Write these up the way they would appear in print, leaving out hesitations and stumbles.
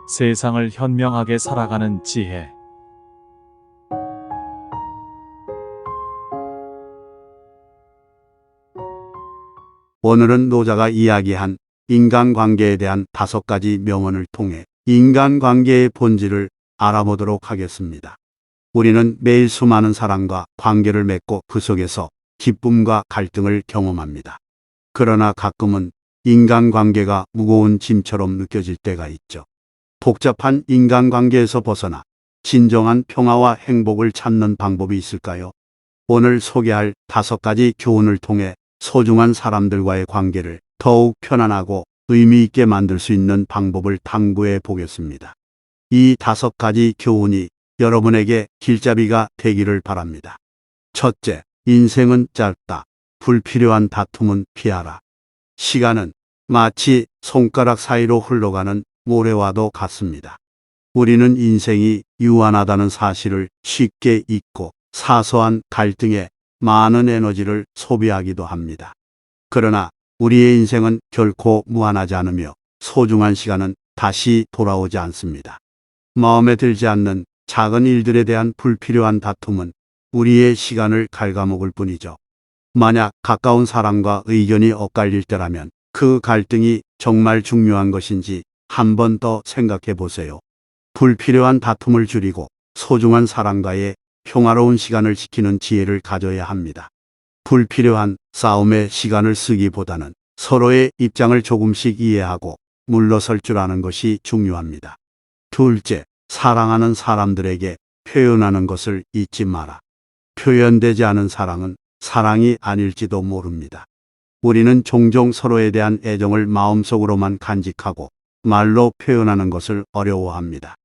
세상을 현명하게 살아가는 지혜. 오늘은 노자가 이야기한 인간관계에 대한 5가지 명언을 통해 인간관계의 본질을 알아보도록 하겠습니다. 우리는 매일 수많은 사람과 관계를 맺고 그 속에서 기쁨과 갈등을 경험합니다. 그러나 가끔은 인간관계가 무거운 짐처럼 느껴질 때가 있죠. 복잡한 인간관계에서 벗어나 진정한 평화와 행복을 찾는 방법이 있을까요? 오늘 소개할 5가지 교훈을 통해 소중한 사람들과의 관계를 더욱 편안하고 의미 있게 만들 수 있는 방법을 탐구해 보겠습니다. 이 5가지 교훈이 여러분에게 길잡이가 되기를 바랍니다. 첫째, 인생은 짧다. 불필요한 다툼은 피하라. 시간은 마치 손가락 사이로 흘러가는 모래와도 같습니다. 우리는 인생이 유한하다는 사실을 쉽게 잊고 사소한 갈등에 많은 에너지를 소비하기도 합니다. 그러나 우리의 인생은 결코 무한하지 않으며 소중한 시간은 다시 돌아오지 않습니다. 마음에 들지 않는 작은 일들에 대한 불필요한 다툼은 우리의 시간을 갉아먹을 뿐이죠. 만약 가까운 사람과 의견이 엇갈릴 때라면 그 갈등이 정말 중요한 것인지 한 번 더 생각해 보세요. 불필요한 다툼을 줄이고 소중한 사람과의 평화로운 시간을 지키는 지혜를 가져야 합니다. 불필요한 싸움에 시간을 쓰기보다는 서로의 입장을 조금씩 이해하고 물러설 줄 아는 것이 중요합니다. 둘째, 사랑하는 사람들에게 표현하는 것을 잊지 마라. 표현되지 않은 사랑은 사랑이 아닐지도 모릅니다. 우리는 종종 서로에 대한 애정을 마음속으로만 간직하고 말로 표현하는 것을 어려워합니다.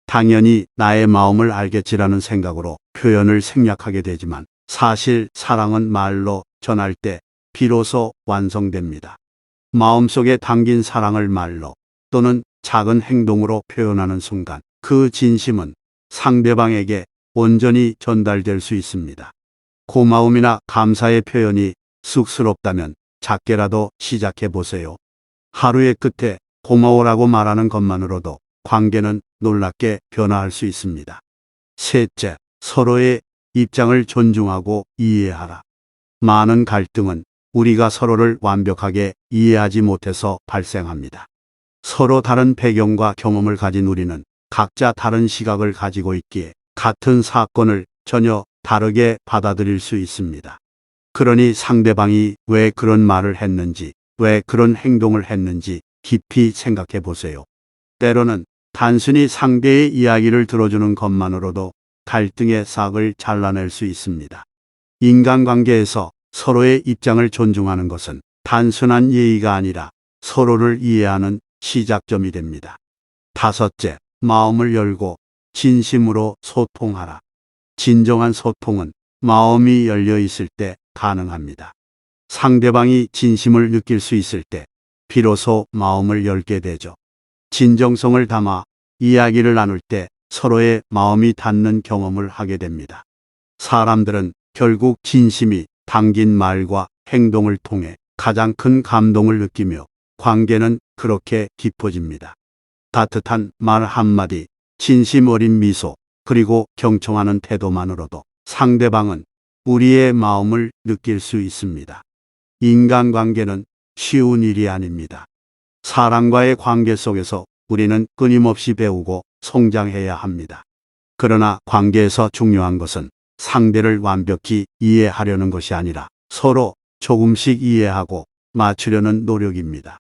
당연히 나의 마음을 알겠지라는 생각으로 표현을 생략하게 되지만 사실 사랑은 말로 전할 때 비로소 완성됩니다. 마음속에 담긴 사랑을 말로 또는 작은 행동으로 표현하는 순간 그 진심은 상대방에게 온전히 전달될 수 있습니다. 고마움이나 감사의 표현이 쑥스럽다면 작게라도 시작해 보세요. 하루의 끝에 고마워라고 말하는 것만으로도 관계는 놀랍게 변화할 수 있습니다. 셋째, 서로의 입장을 존중하고 이해하라. 많은 갈등은 우리가 서로를 완벽하게 이해하지 못해서 발생합니다. 서로 다른 배경과 경험을 가진 우리는 각자 다른 시각을 가지고 있기에 같은 사건을 전혀 다르게 받아들일 수 있습니다. 그러니 상대방이 왜 그런 말을 했는지, 왜 그런 행동을 했는지 깊이 생각해 보세요. 때로는 단순히 상대의 이야기를 들어주는 것만으로도 갈등의 싹을 잘라낼 수 있습니다. 인간관계에서 서로의 입장을 존중하는 것은 단순한 예의가 아니라 서로를 이해하는 시작점이 됩니다. 다섯째, 마음을 열고 진심으로 소통하라. 진정한 소통은 마음이 열려 있을 때 가능합니다. 상대방이 진심을 느낄 수 있을 때 비로소 마음을 열게 되죠. 진정성을 담아 이야기를 나눌 때 서로의 마음이 닿는 경험을 하게 됩니다. 사람들은 결국 진심이 담긴 말과 행동을 통해 가장 큰 감동을 느끼며 관계는 그렇게 깊어집니다. 따뜻한 말 한마디, 진심 어린 미소, 그리고 경청하는 태도만으로도 상대방은 우리의 마음을 느낄 수 있습니다. 인간관계는 쉬운 일이 아닙니다. 사람과의 관계 속에서 우리는 끊임없이 배우고 성장해야 합니다. 그러나 관계에서 중요한 것은 상대를 완벽히 이해하려는 것이 아니라 서로 조금씩 이해하고 맞추려는 노력입니다.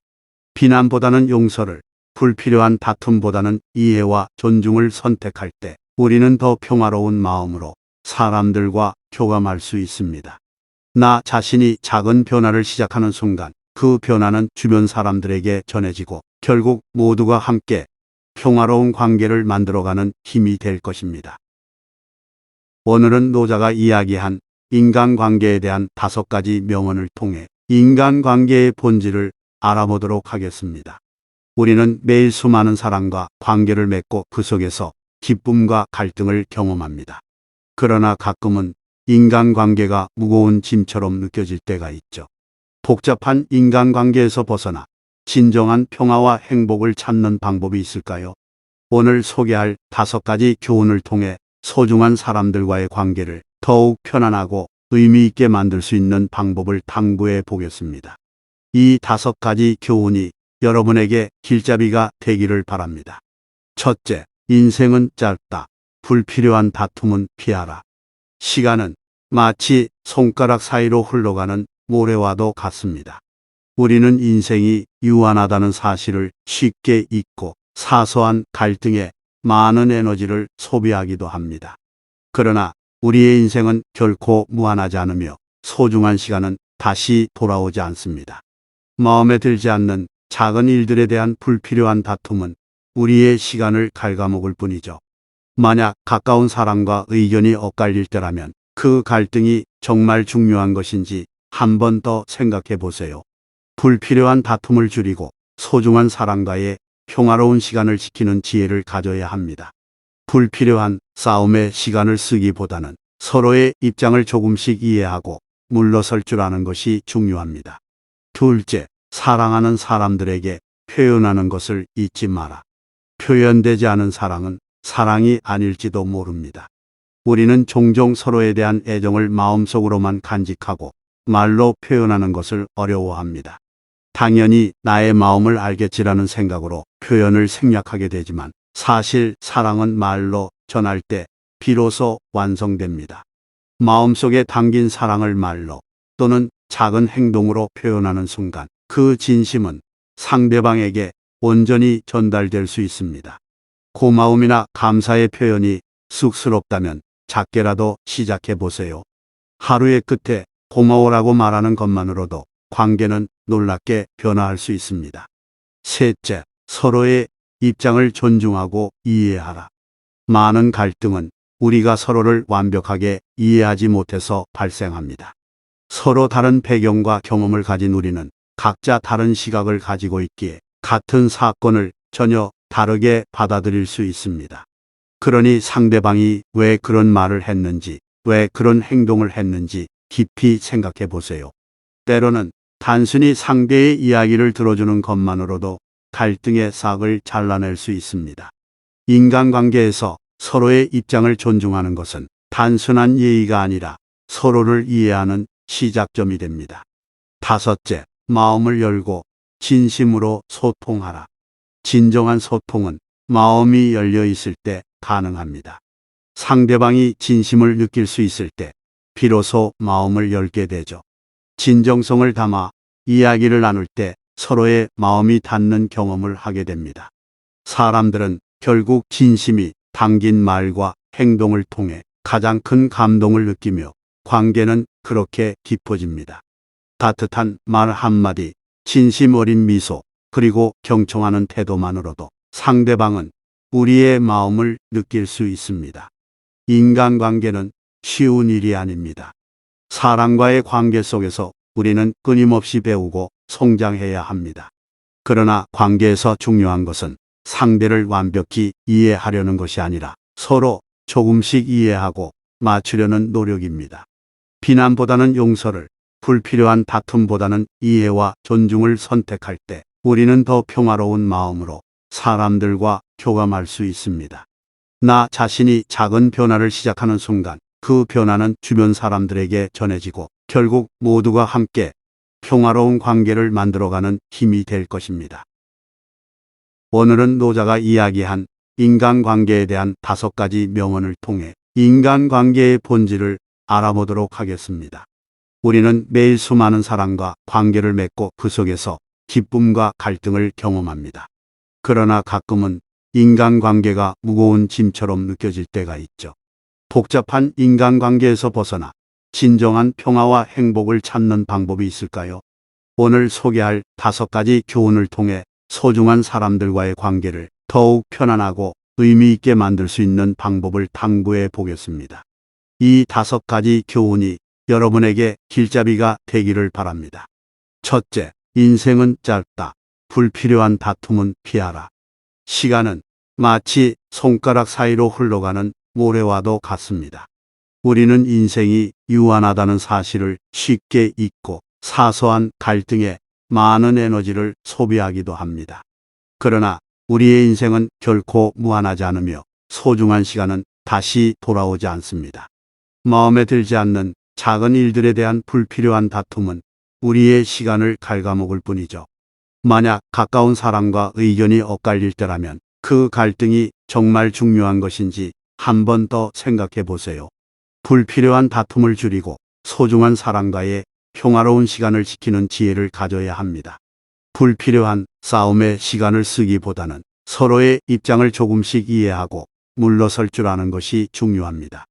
비난보다는 용서를, 불필요한 다툼보다는 이해와 존중을 선택할 때 우리는 더 평화로운 마음으로 사람들과 교감할 수 있습니다. 나 자신이 작은 변화를 시작하는 순간 그 변화는 주변 사람들에게 전해지고 결국 모두가 함께 평화로운 관계를 만들어가는 힘이 될 것입니다. 오늘은 노자가 이야기한 인간관계에 대한 5가지 명언을 통해 인간관계의 본질을 알아보도록 하겠습니다. 우리는 매일 수많은 사람과 관계를 맺고 그 속에서 기쁨과 갈등을 경험합니다. 그러나 가끔은 인간관계가 무거운 짐처럼 느껴질 때가 있죠. 복잡한 인간관계에서 벗어나 진정한 평화와 행복을 찾는 방법이 있을까요? 오늘 소개할 5가지 교훈을 통해 소중한 사람들과의 관계를 더욱 편안하고 의미 있게 만들 수 있는 방법을 탐구해 보겠습니다. 이 5가지 교훈이 여러분에게 길잡이가 되기를 바랍니다. 첫째, 인생은 짧다. 불필요한 다툼은 피하라. 시간은 마치 손가락 사이로 흘러가는 모래와도 같습니다. 우리는 인생이 유한하다는 사실을 쉽게 잊고 사소한 갈등에 많은 에너지를 소비하기도 합니다. 그러나 우리의 인생은 결코 무한하지 않으며 소중한 시간은 다시 돌아오지 않습니다. 마음에 들지 않는 작은 일들에 대한 불필요한 다툼은 우리의 시간을 갉아먹을 뿐이죠. 만약 가까운 사람과 의견이 엇갈릴 때라면 그 갈등이 정말 중요한 것인지 한 번 더 생각해 보세요. 불필요한 다툼을 줄이고 소중한 사람과의 평화로운 시간을 지키는 지혜를 가져야 합니다. 불필요한 싸움에 시간을 쓰기보다는 서로의 입장을 조금씩 이해하고 물러설 줄 아는 것이 중요합니다. 둘째, 사랑하는 사람들에게 표현하는 것을 잊지 마라. 표현되지 않은 사랑은 사랑이 아닐지도 모릅니다. 우리는 종종 서로에 대한 애정을 마음속으로만 간직하고 말로 표현하는 것을 어려워합니다. 당연히 나의 마음을 알겠지라는 생각으로 표현을 생략하게 되지만 사실 사랑은 말로 전할 때 비로소 완성됩니다. 마음속에 담긴 사랑을 말로 또는 작은 행동으로 표현하는 순간 그 진심은 상대방에게 온전히 전달될 수 있습니다. 고마움이나 감사의 표현이 쑥스럽다면 작게라도 시작해 보세요. 하루의 끝에 고마워라고 말하는 것만으로도 관계는 놀랍게 변화할 수 있습니다. 셋째, 서로의 입장을 존중하고 이해하라. 많은 갈등은 우리가 서로를 완벽하게 이해하지 못해서 발생합니다. 서로 다른 배경과 경험을 가진 우리는 각자 다른 시각을 가지고 있기에 같은 사건을 전혀 다르게 받아들일 수 있습니다. 그러니 상대방이 왜 그런 말을 했는지, 왜 그런 행동을 했는지 깊이 생각해 보세요. 때로는 단순히 상대의 이야기를 들어주는 것만으로도 갈등의 싹을 잘라낼 수 있습니다. 인간관계에서 서로의 입장을 존중하는 것은 단순한 예의가 아니라 서로를 이해하는 시작점이 됩니다. 다섯째, 마음을 열고 진심으로 소통하라. 진정한 소통은 마음이 열려 있을 때 가능합니다. 상대방이 진심을 느낄 수 있을 때 비로소 마음을 열게 되죠. 진정성을 담아 이야기를 나눌 때 서로의 마음이 닿는 경험을 하게 됩니다. 사람들은 결국 진심이 담긴 말과 행동을 통해 가장 큰 감동을 느끼며 관계는 그렇게 깊어집니다. 따뜻한 말 한마디, 진심 어린 미소, 그리고 경청하는 태도만으로도 상대방은 우리의 마음을 느낄 수 있습니다. 인간관계는 쉬운 일이 아닙니다. 사람과의 관계 속에서 우리는 끊임없이 배우고 성장해야 합니다. 그러나 관계에서 중요한 것은 상대를 완벽히 이해하려는 것이 아니라 서로 조금씩 이해하고 맞추려는 노력입니다. 비난보다는 용서를, 불필요한 다툼보다는 이해와 존중을 선택할 때 우리는 더 평화로운 마음으로 사람들과 교감할 수 있습니다. 나 자신이 작은 변화를 시작하는 순간 그 변화는 주변 사람들에게 전해지고 결국 모두가 함께 평화로운 관계를 만들어가는 힘이 될 것입니다. 오늘은 노자가 이야기한 인간관계에 대한 5가지 명언을 통해 인간관계의 본질을 알아보도록 하겠습니다. 우리는 매일 수많은 사람과 관계를 맺고 그 속에서 기쁨과 갈등을 경험합니다. 그러나 가끔은 인간관계가 무거운 짐처럼 느껴질 때가 있죠. 복잡한 인간관계에서 벗어나 진정한 평화와 행복을 찾는 방법이 있을까요? 오늘 소개할 5가지 교훈을 통해 소중한 사람들과의 관계를 더욱 편안하고 의미 있게 만들 수 있는 방법을 탐구해 보겠습니다. 이 5가지 교훈이 여러분에게 길잡이가 되기를 바랍니다. 첫째, 인생은 짧다. 불필요한 다툼은 피하라. 시간은 마치 손가락 사이로 흘러가는 모래와도 같습니다. 우리는 인생이 유한하다는 사실을 쉽게 잊고 사소한 갈등에 많은 에너지를 소비하기도 합니다. 그러나 우리의 인생은 결코 무한하지 않으며 소중한 시간은 다시 돌아오지 않습니다. 마음에 들지 않는 작은 일들에 대한 불필요한 다툼은 우리의 시간을 갉아먹을 뿐이죠. 만약 가까운 사람과 의견이 엇갈릴 때라면 그 갈등이 정말 중요한 것인지 한 번 더 생각해 보세요. 불필요한 다툼을 줄이고 소중한 사람과의 평화로운 시간을 지키는 지혜를 가져야 합니다. 불필요한 싸움에 시간을 쓰기보다는 서로의 입장을 조금씩 이해하고 물러설 줄 아는 것이 중요합니다.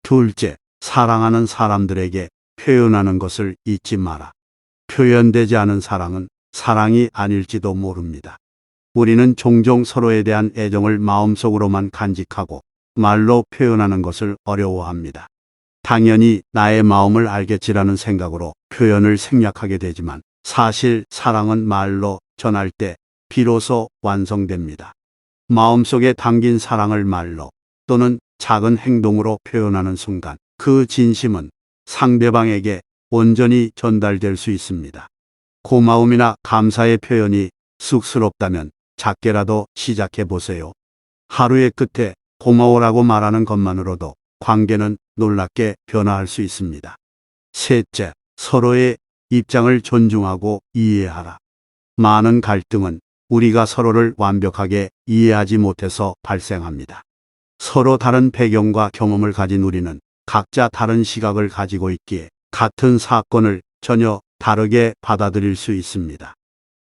둘째, 사랑하는 사람들에게 표현하는 것을 잊지 마라. 표현되지 않은 사랑은 사랑이 아닐지도 모릅니다. 우리는 종종 서로에 대한 애정을 마음속으로만 간직하고 말로 표현하는 것을 어려워합니다. 당연히 나의 마음을 알겠지라는 생각으로 표현을 생략하게 되지만 사실 사랑은 말로 전할 때 비로소 완성됩니다. 마음속에 담긴 사랑을 말로 또는 작은 행동으로 표현하는 순간 그 진심은 상대방에게 온전히 전달될 수 있습니다. 고마움이나 감사의 표현이 쑥스럽다면 작게라도 시작해 보세요. 하루의 끝에 고마워라고 말하는 것만으로도 관계는 놀랍게 변화할 수 있습니다. 셋째, 서로의 입장을 존중하고 이해하라. 많은 갈등은 우리가 서로를 완벽하게 이해하지 못해서 발생합니다. 서로 다른 배경과 경험을 가진 우리는 각자 다른 시각을 가지고 있기에 같은 사건을 전혀 다르게 받아들일 수 있습니다.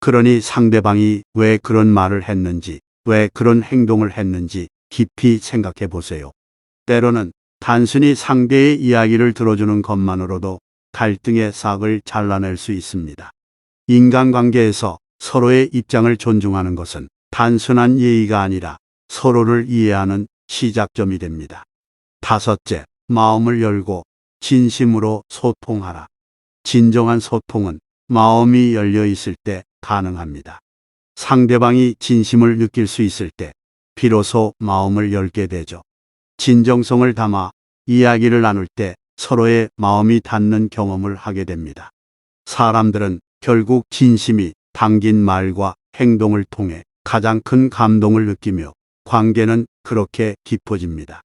그러니 상대방이 왜 그런 말을 했는지, 왜 그런 행동을 했는지 깊이 생각해 보세요. 때로는 단순히 상대의 이야기를 들어주는 것만으로도 갈등의 싹을 잘라낼 수 있습니다. 인간관계에서 서로의 입장을 존중하는 것은 단순한 예의가 아니라 서로를 이해하는 시작점이 됩니다. 다섯째, 마음을 열고 진심으로 소통하라. 진정한 소통은 마음이 열려 있을 때 가능합니다. 상대방이 진심을 느낄 수 있을 때 비로소 마음을 열게 되죠. 진정성을 담아 이야기를 나눌 때 서로의 마음이 닿는 경험을 하게 됩니다. 사람들은 결국 진심이 담긴 말과 행동을 통해 가장 큰 감동을 느끼며 관계는 그렇게 깊어집니다.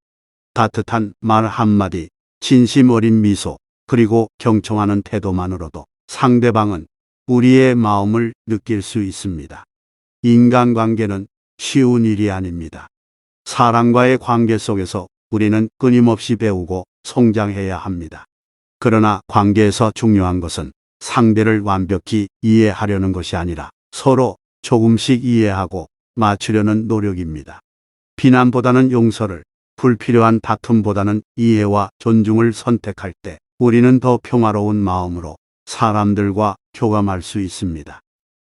따뜻한 말 한마디, 진심 어린 미소, 그리고 경청하는 태도만으로도 상대방은 우리의 마음을 느낄 수 있습니다. 인간관계는 쉬운 일이 아닙니다. 사람과의 관계 속에서 우리는 끊임없이 배우고 성장해야 합니다. 그러나 관계에서 중요한 것은 상대를 완벽히 이해하려는 것이 아니라 서로 조금씩 이해하고 맞추려는 노력입니다. 비난보다는 용서를, 불필요한 다툼보다는 이해와 존중을 선택할 때 우리는 더 평화로운 마음으로 사람들과 교감할 수 있습니다.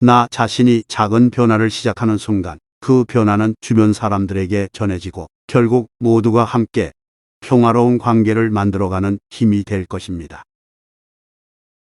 나 자신이 작은 변화를 시작하는 순간 그 변화는 주변 사람들에게 전해지고 결국 모두가 함께 평화로운 관계를 만들어가는 힘이 될 것입니다.